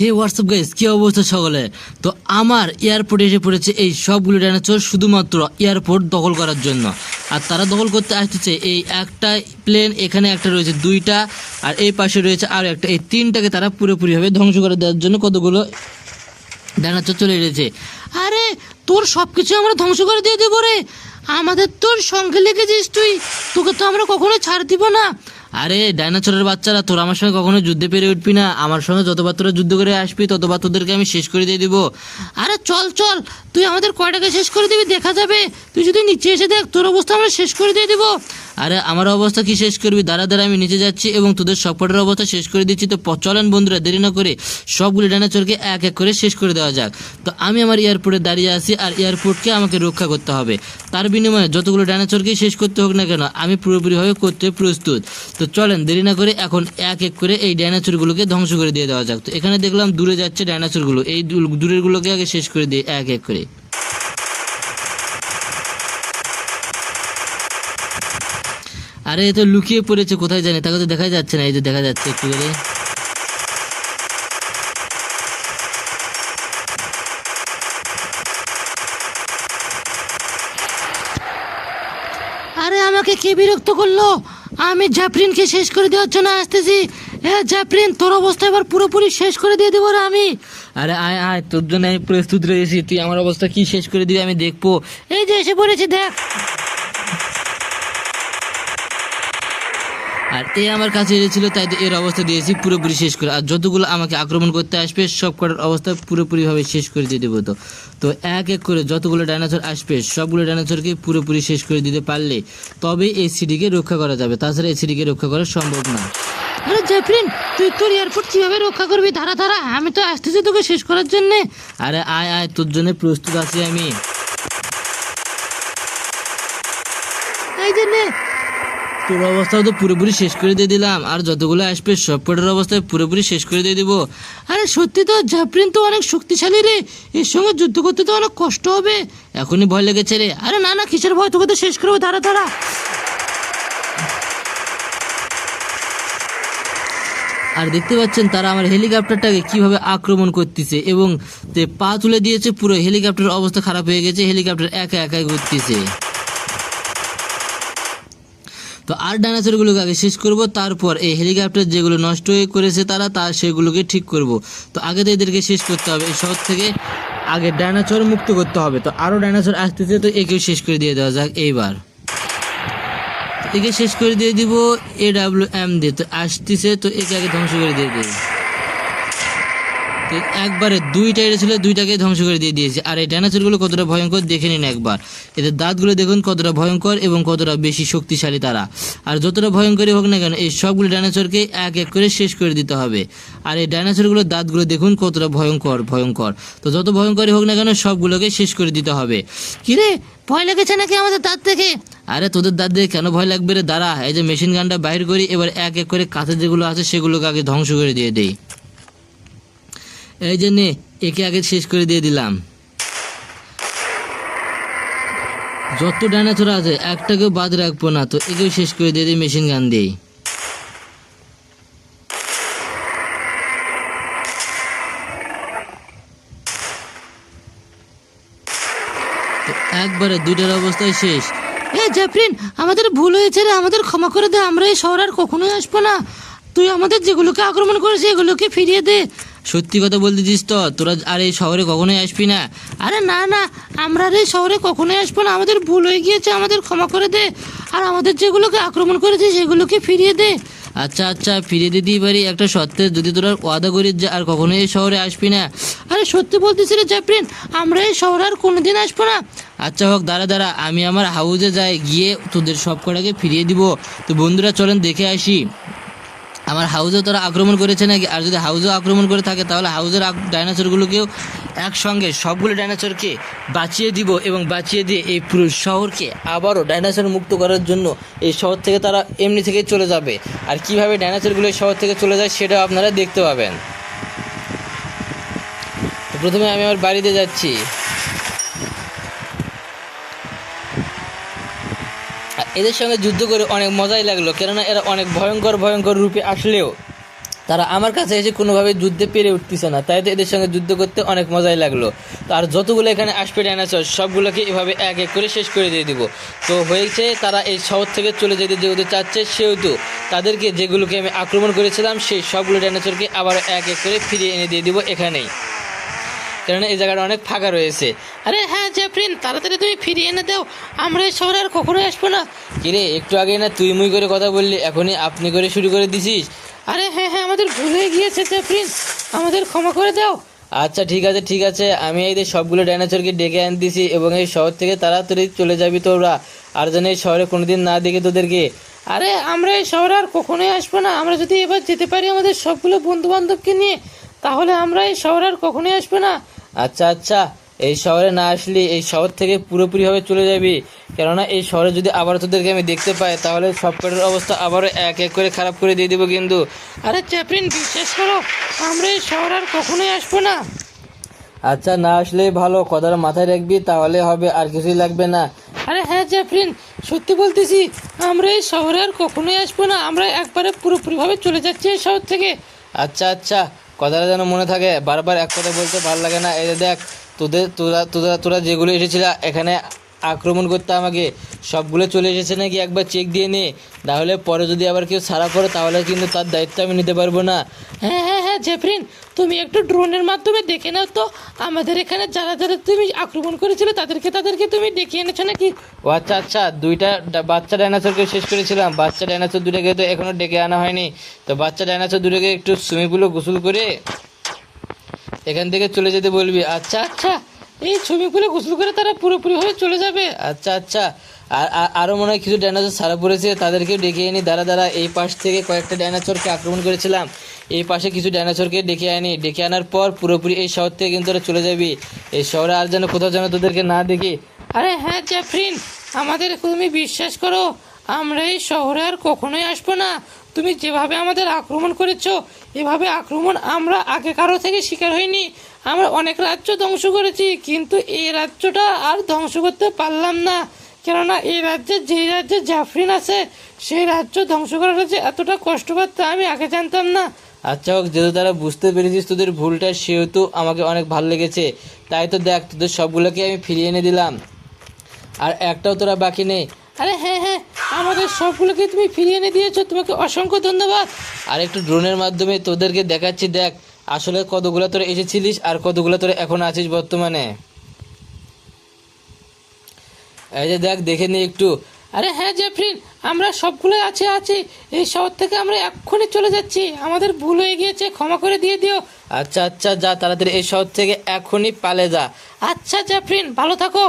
হে WhatsApp guys, কি অবস্থা সকলে? তো আমার এয়ারপোর্টে এসে পড়েছে এই সবগুলো ডাইনোসর শুধুমাত্র এয়ারপোর্ট দখল করার জন্য। আর তারা দখল করতে আসতেছে এই একটা প্লেন, এখানে একটা রয়েছে দুইটা, আর এই পাশে রয়েছে আরও একটা। এই তিনটাকে তারা পুরোপুরিভাবে ধ্বংস করে দেওয়ার জন্য কতগুলো ডাইনোসর চলে এসেছে। আরে তোর সব কিছু আমরা ধ্বংস করে দিয়ে দেবো রে, আমাদের তোর সঙ্গে লেগেছিস তুই, তোকে তো আমরা কখনো ছাড় দিব না। আরে ডাইনোসরের বাচ্চারা, তোরা আমার সঙ্গে কখনো যুদ্ধে পেরে উঠবি না, আমার সঙ্গে যতবার তোরা যুদ্ধ করে আসবি ততবার তোদেরকে আমি শেষ করে দিয়ে দিব। আরে চল চল, তুই আমাদের কয়টাকে শেষ করে দিবি দেখা যাবে, তুই যদি নিচে এসে দেখ তোর অবস্থা আমরা শেষ করে দিয়ে দিব। আরে আমার অবস্থা কি শেষ করবি? দাঁড়া দাঁড়া, আমি নিচে যাচ্ছি এবং তোদের সবকটার অবস্থা শেষ করে দিচ্ছি। তো চলেন বন্ধুরা, দেরি না করে সবগুলি ডাইনোসরকে এক এক করে শেষ করে দেওয়া যাক। তো আমি আমার এয়ারপোর্টে দাঁড়িয়ে আছি, আর এয়ারপোর্টকে আমাকে রক্ষা করতে হবে। তার বিনিময়ে যতগুলো ডাইনোসরকেই শেষ করতে হোক না কেন, আমি পুরোপুরিভাবে করতে প্রস্তুত। তো চলেন দেরি না করে এখন এক এক করে এই ডাইনোসরগুলোকে ধ্বংস করে দিয়ে দেওয়া যাক। তো এখানে দেখলাম দূরে যাচ্ছে ডাইনোসরগুলো, এই দূরেরগুলোকে আগে শেষ করে দিই এক এক করে। আরে এ তো লুকিয়ে পড়েছে কোথায় জানি, তাকে তো দেখা যাচ্ছে না। এই যে দেখা যাচ্ছে একটু করে। আরে আমাকে কে বিরক্ত করলো? আমি জ্যাপ্রিনকে শেষ করে দেওয়ার জন্য আসতেছি। হ্যাঁ জ্যাপ্রিন, তোর অবস্থা এবার পুরোপুরি শেষ করে দিয়ে দেবো রে আমি। আরে আয় আয়, তোর জন্য আমি প্রস্তুত রয়েছি, তুই আমার অবস্থা কি শেষ করে দিবি আমি দেখবো। এই যে এসে পড়েছি দেখ। আর এ আমার কাছে এসেছিল, তাই তো এর অবস্থা দিয়েছি পুরোপুরি শেষ করে। আর যতগুলো আমাকে আক্রমণ করতে আসবে সব কটার অবস্থা পুরোপুরিভাবে শেষ করে দিয়ে দেবো। তো এক এক করে যতগুলো ডাইনোসর আসবে সবগুলো ডাইনোসরকে পুরোপুরি শেষ করে দিতে পারলে তবে এই সিটিকে রক্ষা করা যাবে, তাছাড়া এই সিটিকে রক্ষা করা সম্ভব না। আরে জ্যাপ্রিন, তুই তোর এয়ারপোর্ট কিভাবে রক্ষা করবি? দাঁড়া দাঁড়া, আমি তো আসতেছি তোকে শেষ করার জন্যে। আরে আয় আয়, তোর জন্য প্রস্তুত আছি আমি। এই জন্য তোর অবস্থাও তো পুরোপুরি শেষ করে দিয়ে দিলাম, আর যতগুলো আসবে সব কটার অবস্থায় পুরোপুরি শেষ করে দিয়ে দিব। আরে সত্যি তো জ্যাপ্রিন তো অনেক শক্তিশালী রে, এর সঙ্গে যুদ্ধ করতে তো অনেক কষ্ট হবে। এখনই ভয় লেগেছে রে। আরে না না, কিসের ভয়, তোকে তো শেষ করবো, দাঁড়া দাঁড়া। আর দেখতে পাচ্ছেন তারা আমার হেলিকপ্টারটাকে কিভাবে আক্রমণ করতেছে এবং পা তুলে দিয়েছে, পুরো হেলিকপ্টারের অবস্থা খারাপ হয়ে গেছে, হেলিকপ্টার একা একাই ঘুরতেছে। তো আর ডাইনোসরগুলোকে আগে শেষ করব, তারপর এই হেলিকপ্টার যেগুলো নষ্ট হয়ে করেছে তারা সেগুলোকে ঠিক করব। তো আগে তো এদেরকে শেষ করতে হবে, এই শহর থেকে আগে ডাইনোসর মুক্ত করতে হবে। তো আরও ডাইনোসর আসতেছে, তো একেও শেষ করে দিয়ে দেওয়া যাক এইবার। একে শেষ করে দিয়ে দিব AWM দিয়ে। তো আসতেছে, তো একে আগে ধ্বংস করে দিয়ে দেবে। একবারে দুইটা এসেছিল, দুইটাকে ধ্বংস করে দিয়ে দিয়েছে। আর এই ডাইনোসরগুলো কতটা ভয়ঙ্কর দেখে নিন একবার, এদের দাঁতগুলো দেখুন কতটা ভয়ঙ্কর এবং কতটা বেশি শক্তিশালী তারা। আর যতটা ভয়ঙ্করই হোক না কেন, এই সবগুলো ডাইনোসরকে এক এক করে শেষ করে দিতে হবে। আর এই ডাইনোসরগুলোর দাঁতগুলো দেখুন কতটা ভয়ঙ্কর ভয়ঙ্কর। তো যত ভয়ঙ্করই হোক না কেন সবগুলোকে শেষ করে দিতে হবে। কিরে, ভয় লেগেছে নাকি আমাদের দাঁত থেকে? আরে তোদের দাঁত দেখে কেন ভয় লাগবে রে, দাঁড়া এই যে মেশিন গানটা বাইর করি, এবার এক এক করে কাছে যেগুলো আছে সেগুলোকে আগে ধ্বংস করে দিয়ে দেই। এই জন্যে একে আগে শেষ করে দিয়ে দিলাম। যত ডাইনোসর আছে একটাকেও বাদ রাখবো না, তো একেও শেষ করে দিয়ে দিই মেশিন গান দিয়েই। একবারে দুইটার অবস্থায় শেষ। এ জ্যাপ্রিন, আমাদের ভুল হয়েছে রে, আমাদের ক্ষমা করে দে, আমরা এই শহর আর কখনোই আসবো না। তুই আমাদের যেগুলোকে আক্রমণ করেছিস এগুলোকে ফিরিয়ে দে। সত্যি কথা বলতেছিস তো? তোরা আর এই শহরে কখনোই আসবি না? আরে না না, আমরা আর এই শহরে কখনোই আসবো না, আমাদের ভুল হয়ে গিয়েছে, আমাদের ক্ষমা করে দে, আর আমাদের যেগুলোকে আক্রমণ করেছিস সেগুলোকে ফিরিয়ে দে। আচ্ছা আচ্ছা, ফিরিয়ে দিতেই পারি একটা শর্তে, যদি তোরা ওয়াদা করিস যে আর কখনোই এই শহরে আসবি না। আরে সত্যি বলতেছি রে জ্যাপ্রিন, আমরা এই শহরে আর কোনোদিন আসবো না। আচ্ছা হোক, দাঁড়া দাঁড়া, আমি আমার হাউসে যাই, গিয়ে তোদের সব কটাকে ফিরিয়ে দিব। তো বন্ধুরা চলেন দেখে আসি আমার হাউসে তোরা আক্রমণ করেছে নাকি। আর যদি হাউসেও আক্রমণ করে থাকে তাহলে হাউসের ডাইনোসরগুলোকেও একসঙ্গে সবগুলো ডাইনোসরকে বাঁচিয়ে দিব এবং বাঁচিয়ে দিয়ে এই পুরো শহরকে আবারও ডাইনোসর মুক্ত করার জন্য এই শহর থেকে তারা এমনি থেকেই চলে যাবে। আর কিভাবে ডাইনোসরগুলো এই শহর থেকে চলে যায় সেটাও আপনারা দেখতে পাবেন। তো প্রথমে আমি আমার বাড়িতে যাচ্ছি। এদের সঙ্গে যুদ্ধ করে অনেক মজাই লাগলো, কেননা এরা অনেক ভয়ঙ্কর ভয়ঙ্কর রূপে আসলেও তারা আমার কাছে এসে কোনোভাবে যুদ্ধে পেরে উঠতেছে না, তাই তো এদের সঙ্গে যুদ্ধ করতে অনেক মজাই লাগলো। তো আর যতগুলো এখানে আসবে ডাইনোসর সবগুলোকে এভাবে এক এক করে শেষ করে দিয়ে দিব। তো হয়েছে তারা এই শহর থেকে চলে যেতে যেহেতু চাচ্ছে, সেহেতু তাদেরকে যেগুলোকে আমি আক্রমণ করেছিলাম সেই সবগুলো ডাইনোসরকে আবার এক এক করে ফিরিয়ে এনে দিয়ে দিব এখানেই, কারণ এই জায়গাটা অনেক ফাঁকা রয়েছে। আরে হ্যাঁ জ্যাফরিন, তাড়াতাড়ি তুমি ফিরিয়ে এনে দাও, আমরা এই শহরে আর কখনোই আসবো না। কিরে একটু আগে না তুই মুই করে কথা বললি, এখনই আপনি করে শুরু করে দিছিস। আরে হ্যাঁ হ্যাঁ, আমাদের ভুল হয়ে গিয়েছে জ্যাফরিন, আমাদের ক্ষমা করে দাও। আচ্ছা ঠিক আছে, আমি এই যে সবগুলো ডাইনোসরকে ডেকে আনতেছি এবং এই শহর থেকে তাড়াতাড়ি চলে যাবি তোরা, আর যেন এই শহরে কোনোদিন না দেখে তোদেরকে। আরে আমরা এই শহরে আর কখনোই আসবো না, আমরা যদি এবার যেতে পারি আমাদের সবগুলো বন্ধু বান্ধবকে নিয়ে, তাহলে আমরা এই শহরে আর কখনোই আসবো না। আচ্ছা, এই শহরে না আসলে এই শহর থেকে পুরোপুরিভাবে চলে যাবি, কেননা এই শহরে যদি আবার তোদেরকে আমি দেখতে পাই তাহলে সব কটার অবস্থা আবারও এক এক করে খারাপ করে দিয়ে দেবো কিন্তু। আরে জ্যাফরিন, বিশ্বাস করো, আমরা এই শহরে আর কখনোই আসবো না। আচ্ছা, না আসলেই ভালো, কথাটা মাথায় রাখবি, তাহলে হবে, আর কিছুই লাগবে না। আরে হ্যাঁ জ্যাফরিন, সত্যি বলতেছি, আমরা এই শহরে আর কখনোই আসবো না, আমরা একবারে পুরোপুরিভাবে চলে যাচ্ছি এই শহর থেকে। আচ্ছা, কথাটা যেন মনে থাকে, বারবার এক কথা বলতে ভালো লাগে না। এই যে দেখ, তোরা যেগুলো এসেছিল এখানে আক্রমণ করতে আমাকে, সবগুলো চলে এসেছে নাকি একবার চেক দিয়ে নে, তাহলে পরে যদি আবার কেউ ছাড়া পড়ে তাহলে কিন্তু তার দায়িত্ব আমি নিতে পারবো না। হ্যাঁ জ্যাফরিন, তুমি একটু ড্রোনের মাধ্যমে দেখে নাও তো আমাদের এখানে যারা যারা তুমি আক্রমণ করেছিলে তাদেরকে তুমি ডেকে এনেছো নাকি। ও আচ্ছা, দুইটা বাচ্চা ডাইনোসরকে শেষ করেছিলাম, বাচ্চা ডাইনোসর দুটাকে তো এখনো ডেকে আনা হয়নি। তো বাচ্চা ডাইনোসর দুটাকে একটু সুইমিং পুলে গোসল করে এখান থেকে চলে যেতে বলবি। আচ্ছা, এই সুইমিং পুলে গোসল করে তারা পুরোপুরিভাবে চলে যাবে। আচ্ছা, আরও মনে হয় কিছু ডাইনোসর ছাড়া পড়েছে, তাদেরকেও ডেকে আনি। দাঁড়া, এই পাশ থেকে কয়েকটা ডাইনোসরকে আক্রমণ করেছিলাম, এই পাশে কিছু ডাইনোসরকে ডেকে আনার পর পুরোপুরি এই শহর থেকে কিন্তু তোরা চলে যাবি, এই শহরে আর যেন কোথাও যেন তোদেরকে না দেখি। আরে হ্যাঁ জ্যাফরিন, আমাদের তুমি বিশ্বাস করো, আমরা এই শহরে আর কখনোই আসবো না। তুমি যেভাবে আমাদের আক্রমণ করেছো, এভাবে আক্রমণ আমরা আগে কারো থেকে শিকার হইনি। আমরা অনেক রাজ্য ধ্বংস করেছি, কিন্তু এই রাজ্যটা আর ধ্বংস করতে পারলাম না, কেননা এই যেই রাজ্যে জ্যাফরিন আছে সেই রাজ্য ধ্বংস করাটা যে এতটা কষ্টকর তা আমি আগে জানতাম না। আচ্ছা হোক, যেহেতু তারা বুঝতে পেরেছিস তোদের ভুলটা, সেহেতু আমাকে অনেক ভালো লেগেছে। তাই তো দেখ, তোদের সবগুলোকে আমি ফিরিয়ে এনে দিলাম, আর একটাও তোরা বাকি নেই। আরে হ্যাঁ, আমাদের সবগুলোকে তুমি ফিরিয়ে এনে দিয়েছো, তোমাকে অসংখ্য ধন্যবাদ। আর একটু ড্রোনের মাধ্যমে তোদেরকে দেখাচ্ছি, দেখ আসলে কতগুলো তোরা এসেছিলিস আর কতগুলো তোরা এখন আছিস বর্তমানে। এই যে দেখ, দেখে নি একটু। আরে হ্যাঁ জ্যাফরিন, আমরা সবগুলো আছি, এই শহর থেকে আমরা এক্ষুনি চলে যাচ্ছি, আমাদের ভুল হয়ে গিয়েছে, ক্ষমা করে দিয়ে দিও। আচ্ছা, যা তাড়াতাড়ি এই শহর থেকে এখনই পালে যা। আচ্ছা জ্যাফরিন, ভালো থাকো।